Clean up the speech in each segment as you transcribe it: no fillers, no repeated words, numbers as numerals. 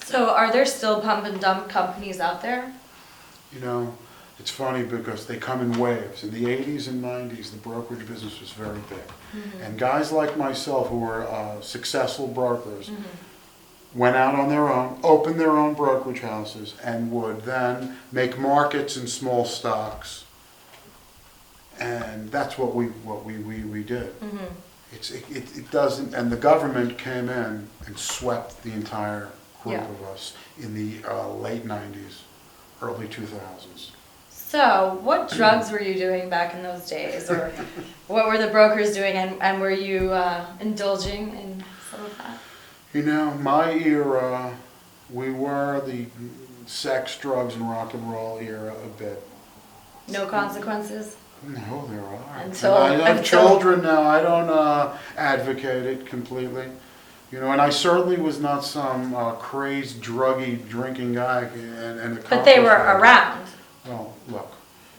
So are there still pump and dump companies out there? You know, it's funny because they come in waves. In the 80s and 90s, the brokerage business was very big. Mm-hmm. And guys like myself who were successful brokers Mm-hmm. went out on their own, opened their own brokerage houses, and would then make markets in small stocks. And that's what we did. Mm-hmm. It doesn't, and the government came in and swept the entire group Yeah. of us in the late 90s, early 2000s. So what drugs were you doing back in those days? Or what were the brokers doing, and were you indulging in some of that? You know, my era, we were the sex, drugs, and rock and roll era a bit. No consequences? No, there are. Until- And I have until- children now. I don't advocate it completely. You know, and I certainly was not some crazed, druggy, drinking guy. But they were around. Well, look,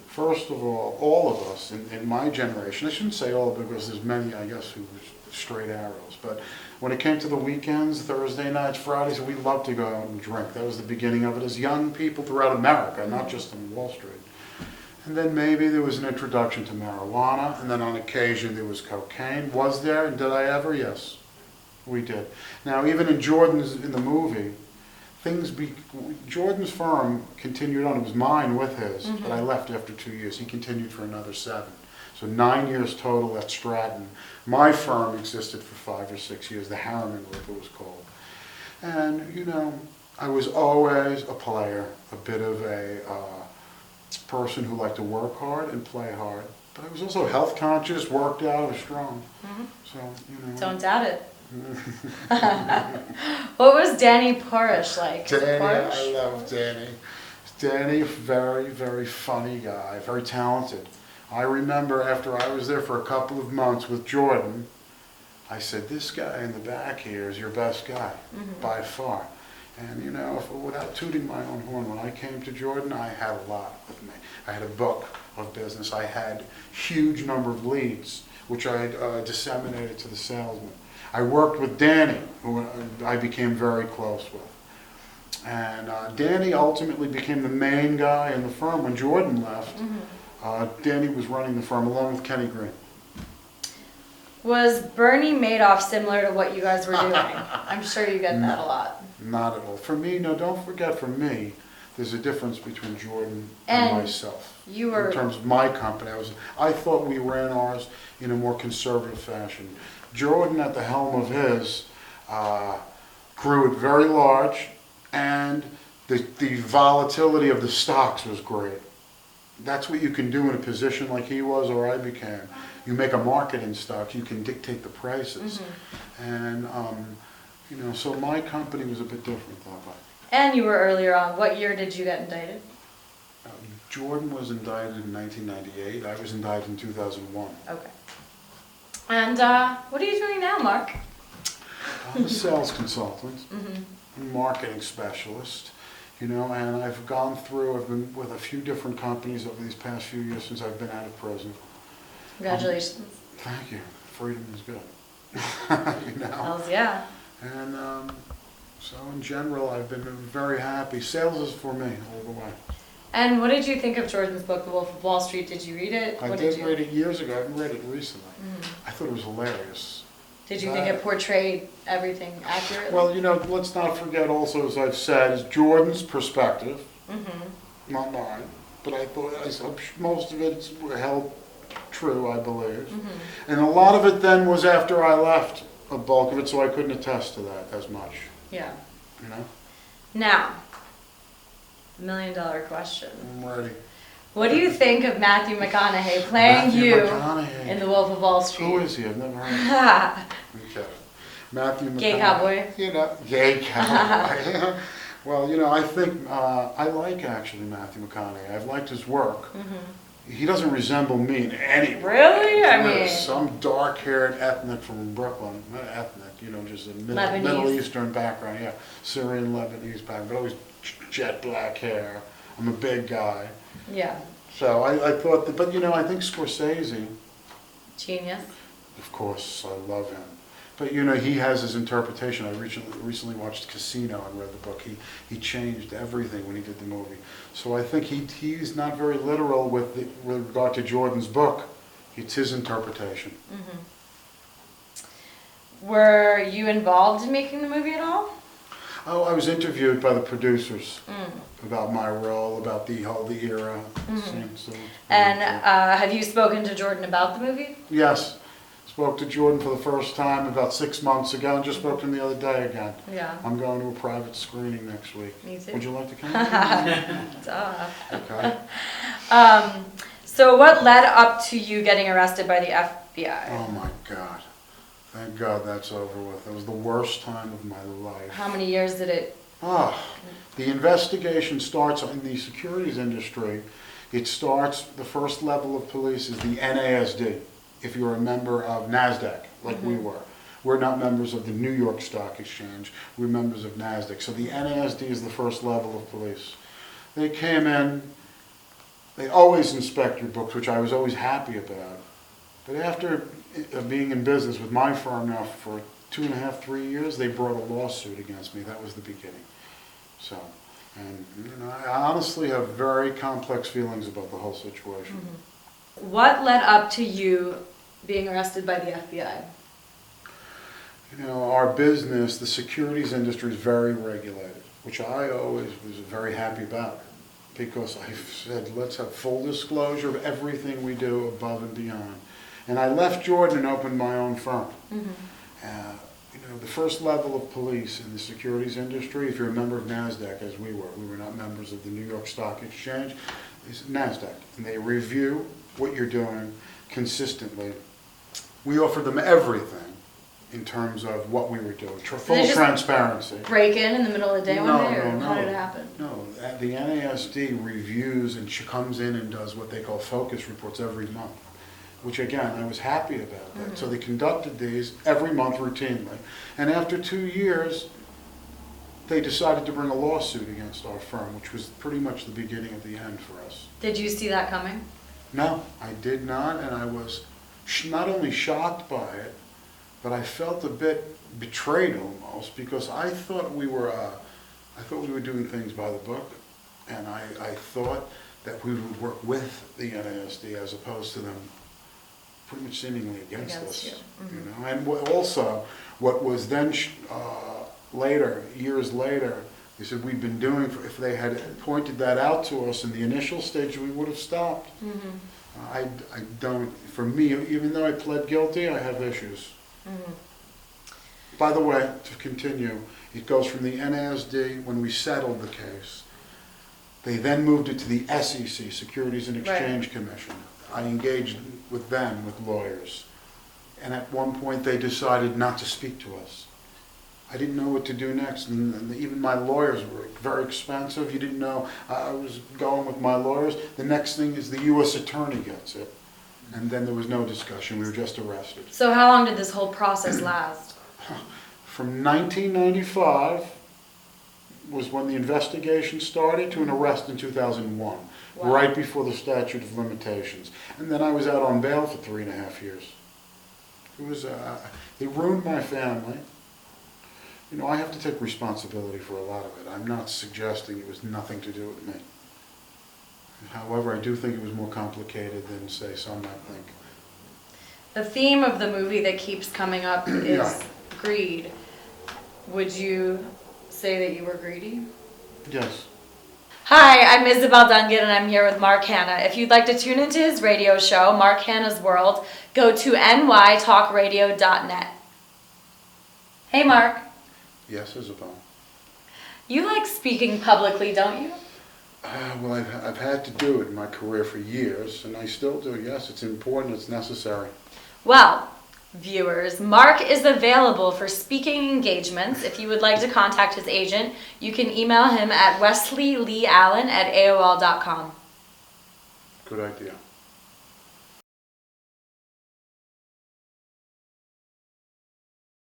first of all of us in my generation, I shouldn't say all because there's many, I guess, who were straight arrows, but when it came to the weekends, Thursday nights, Fridays, we loved to go out and drink. That was the beginning of it as young people throughout America, not just on Wall Street. And then maybe there was an introduction to marijuana, and then on occasion there was cocaine. Was there? And did I ever? Yes, we did. Now, even in the movie, Jordan's firm continued on. It was mine with his, but I left after 2 years. He continued for another 7. So 9 years total at Stratton. My firm existed for 5 or 6 years, the Harriman Group it was called. And, you know, I was always a player, a bit of a person who liked to work hard and play hard. But I was also health conscious, worked out, I was strong. So, you know. Don't doubt it. What was Danny Porish like? Danny, Porish? I love Danny. Danny, very, very funny guy, very talented. I remember after I was there for a couple of months with Jordan, I said, this guy in the back here is your best guy, by far. And you know, without tooting my own horn, when I came to Jordan, I had a lot with me. I had a book of business. I had huge number of leads, which I disseminated to the salesmen. I worked with Danny, who I became very close with. And Danny ultimately became the main guy in the firm. When Jordan left, Danny was running the firm along with Kenny Green. Was Bernie Madoff similar to what you guys were doing? I'm sure you get that a lot. Not at all. For me, no, don't forget, for me, there's a difference between Jordan And and myself. you were- In terms of my company, I thought we ran ours in a more conservative fashion. Jordan, at the helm of his, grew it very large, and the volatility of the stocks was great. That's what you can do in a position like he was or I became. You make a market in stocks, you can dictate the prices. And, you know, so my company was a bit different that way. And you were earlier on. What year did you get indicted? Jordan was indicted in 1998. I was indicted in 2001. Okay. And what are you doing now, Mark? I'm a sales consultant, marketing specialist, you know, and I've been with a few different companies over these past few years since I've been out of prison. Congratulations. Thank you. Freedom is good. You know? Hells yeah. And so in general, I've been very happy. Sales is for me all the way. And what did you think of Jordan's book, The Wolf of Wall Street? Did you read it? I What did you... read it years ago. I haven't read it recently. I thought it was hilarious. Did you think it portrayed everything accurately? Well, you know, let's not forget also, as I've said, is Jordan's perspective, not mine. But I thought most of it held true, I believe. And a lot of it then was after I left, a bulk of it, so I couldn't attest to that as much. Yeah. You know? Now, $1 million question. I'm ready. What do you think of Matthew McConaughey playing Matthew you McConaughey. in The Wolf of Wall Street? Who is he? I've never heard of him. Okay. Matthew McConaughey. Gay cowboy. You know, gay cowboy. Well, you know, I think, I like actually Matthew McConaughey. I've liked his work. He doesn't resemble me in any way. Really? I mean... Some dark-haired ethnic from Brooklyn. Not ethnic, you know, just a Middle Eastern background. Yeah, Syrian, Lebanese background, but always jet black hair. I'm a big guy. Yeah. So I thought that, but you know, I think Scorsese, Genius. of course, I love him. But you know, he has his interpretation. I recently watched Casino and read the book. He changed everything when he did the movie. So I think he's not very literal with regard to Jordan's book. It's his interpretation. Mm-hmm. Were you involved in making the movie at all? Oh, I was interviewed by the producers about my role, about the era. Mm-hmm. So And have you spoken to Jordan about the movie? Yes. Spoke to Jordan for the first time about 6 months ago, and just spoke to him the other day again. Yeah. I'm going to a private screening next week. Me too. Would you like to come? Duh. Okay. So what led up to you getting arrested by the FBI? Oh my God. Thank God that's over with. It was the worst time of my life. How many years did it? The investigation starts in the securities industry. It starts, the first level of police is the NASD. If you're a member of NASDAQ, like we were. We're not members of the New York Stock Exchange. We're members of NASDAQ. So the NASD is the first level of police. They came in. They always inspect your books, which I was always happy about. But after being in business with my firm now for 2.5, 3 years, they brought a lawsuit against me. That was the beginning. So, and you know, I honestly have very complex feelings about the whole situation. Mm-hmm. What led up to you being arrested by the FBI? You know, our business, the securities industry is very regulated, which I always was very happy about, because I said, let's have full disclosure of everything we do above and beyond. And I left Jordan and opened my own firm. Mm-hmm. You know, the first level of police in the securities industry, if you're a member of NASDAQ, as we were not members of the New York Stock Exchange, is NASDAQ. And they review what you're doing consistently. We offered them everything in terms of what we were doing, full transparency. Break in the middle of the day one day, or No. how did it happen? No, the NASD reviews and she comes in and does what they call focus reports every month, which again, I was happy about that. Mm-hmm. So they conducted these every month routinely. And after 2 years, they decided to bring a lawsuit against our firm, which was pretty much the beginning of the end for us. Did you see that coming? No, I did not, and I was not only shocked by it, but I felt a bit betrayed almost, because I thought we were doing things by the book, and I thought that we would work with the NASD as opposed to them pretty much seemingly against us. You. Mm-hmm. You know, and also what was then years later, they said we'd been doing. If they had pointed that out to us in the initial stage, we would have stopped. Mm-hmm. I don't. For me, even though I pled guilty, I have issues. Mm-hmm. By the way, to continue, it goes from the NASD when we settled the case. They then moved it to the SEC, Securities and Exchange Commission. I engaged with them, with lawyers. And at one point they decided not to speak to us. I didn't know what to do next, and even my lawyers were very expensive. You didn't know. I was going with my lawyers. The next thing is the U.S. attorney gets it. And then there was no discussion. We were just arrested. So how long did this whole process last? From 1995 was when the investigation started to an arrest in 2001, right before the statute of limitations. And then I was out on bail for 3.5 years. It was, it ruined my family. You know, I have to take responsibility for a lot of it. I'm not suggesting it was nothing to do with me. However, I do think it was more complicated than, say, some might think. The theme of the movie that keeps coming up is greed. Would you say that you were greedy? Yes. Hi, I'm Isabelle Dungan, and I'm here with Mark Hanna. If you'd like to tune into his radio show, Mark Hanna's World, go to nytalkradio.net. Hey, Mark. Yes, Isabelle. You like speaking publicly, don't you? Well, I've had to do it in my career for years, and I still do. Yes, it's important, it's necessary. Well, viewers, Mark is available for speaking engagements. If you would like to contact his agent, you can email him at wesleyleealan@aol.com. Good idea.